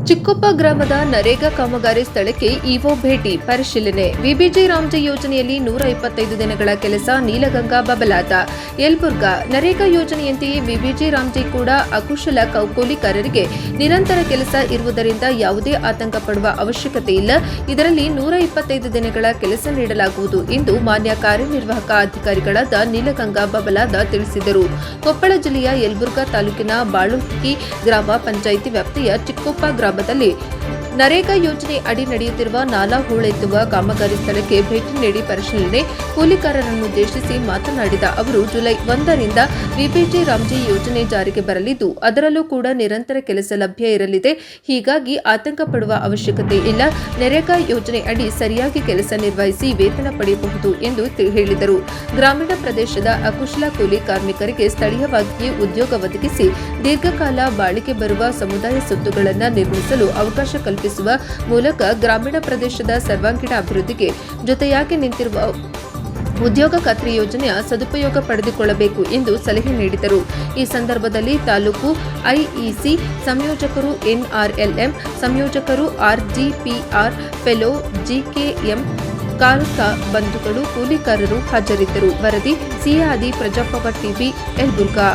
ಚಿಕ್ಕೊಪ್ಪ ಗ್ರಾಮದ ನರೇಗಾ ಕಾಮಗಾರಿ ಸ್ಥಳಕ್ಕೆ ಇಒ ಭೇಟಿ ಪರಿಶೀಲನೆ. ವಿಬಿಜಿ ರಾಮ್ಜಿ ಯೋಜನೆಯಲ್ಲಿ 125 ದಿನಗಳ ಕೆಲಸ ನೀಲಗಂಗಾ ಬಬಲಾದ. ಯಲಬುರ್ಗಾ ನರೇಗಾ ಯೋಜನೆಯಂತೆಯೇ ವಿಬಿಜಿ ರಾಮ್ಜಿ ಕೂಡ ಅಕುಶಲ ಕೂಲಿಕಾರರಿಗೆ ನಿರಂತರ ಕೆಲಸ ಇರುವುದರಿಂದ ಯಾವುದೇ ಆತಂಕ ಪಡುವ ಅವಶ್ಯಕತೆ ಇಲ್ಲ. ಇದರಲ್ಲಿ 125 ದಿನಗಳ ಕೆಲಸ ನೀಡಲಾಗುವುದು ಎಂದು ಮಾನ್ಯ ಕಾರ್ಯನಿರ್ವಾಹಕ ಅಧಿಕಾರಿಗಳಾದ ನೀಲಗಂಗಾ ಬಬಲಾದ ತಿಳಿಸಿದರು. ಕೊಪ್ಪಳ ಜಿಲ್ಲೆಯ ಯಲಬುರ್ಗಾ ತಾಲೂಕಿನ ಬಾಳುಕಿ ಗ್ರಾಮ ಪಂಚಾಯಿತಿ ವ್ಯಾಪ್ತಿಯ ಚಿಕ್ಕೊಪ್ಪ ಗ್ರಾಮದಲ್ಲಿ ನರೇಗಾ ಯೋಜನೆ ಅಡಿ ನಡೆಯುತ್ತಿರುವ ನಾಲಾ ಹೂಳೆತ್ತುವ ಕಾಮಗಾರಿ ಸ್ಥಳಕ್ಕೆ ಭೇಟಿ ನೀಡಿ ಪರಿಶೀಲನೆ. ಕೂಲಿಕಾರರನ್ನುದ್ದೇಶಿಸಿ ಮಾತನಾಡಿದ ಅವರು, ಜುಲೈ 1ರಿಂದ ವಿಬಿಜಿ ರಾಮ್ಜಿ ಯೋಜನೆ ಜಾರಿಗೆ ಬರಲಿದ್ದು, ಅದರಲ್ಲೂ ಕೂಡ ನಿರಂತರ ಕೆಲಸ ಲಭ್ಯ ಇರಲಿದೆ. ಹೀಗಾಗಿ ಆತಂಕ ಪಡುವ ಅವಶ್ಯಕತೆ ಇಲ್ಲ. ನರೇಗಾ ಯೋಜನೆ ಅಡಿ ಸರಿಯಾಗಿ ಕೆಲಸ ನಿರ್ವಹಿಸಿ ವೇತನ ಪಡೆಯಬಹುದು ಎಂದು ಹೇಳಿದರು. ಗ್ರಾಮೀಣ ಪ್ರದೇಶದ ಅಕುಶಲ ಕೂಲಿ ಕಾರ್ಮಿಕರಿಗೆ ಸ್ಥಳೀಯವಾಗಿಯೇ ಉದ್ಯೋಗ ಒದಗಿಸಿ ದೀರ್ಘಕಾಲ ಬಾಳಿಕೆ ಬರುವ ಸಮುದಾಯ ಸ್ವತ್ತುಗಳನ್ನು ನಿರ್ಮಿಸಲು ಅವಕಾಶ ಕಲ್ಪಿಸುವ ಮೂಲಕ ಗ್ರಾಮೀಣ ಪ್ರದೇಶದ ಸರ್ವಾಂಗೀಣ ಅಭಿವೃದ್ಧಿಗೆ ಜೊತೆಯಾಗಿ ನಿಂತಿರುವ ಉದ್ಯೋಗ ಖಾತ್ರಿ ಯೋಜನೆಯ ಸದುಪಯೋಗ ಪಡೆದುಕೊಳ್ಳಬೇಕು ಎಂದು ಸಲಹೆ ನೀಡಿದರು. ಈ ಸಂದರ್ಭದಲ್ಲಿ ತಾಲೂಕು ಐಇಸಿ ಸಂಯೋಜಕರು, ಎನ್ಆರ್ಎಲ್ಎಂ ಸಂಯೋಜಕರು, ಆರ್ಜಿಪಿಆರ್ ಫೆಲೋ, ಜಿಕೆಎಂ ಕಾರ್ಮಿಕ ಬಂಧುಗಳು, ಕೂಲಿಕಾರರು ಹಾಜರಿದ್ದರು. ವರದಿ ಸಿಆದಿ ಪ್ರಜಾಪವ ಟಿವಿ, ಯಲಬುರ್ಗಾ.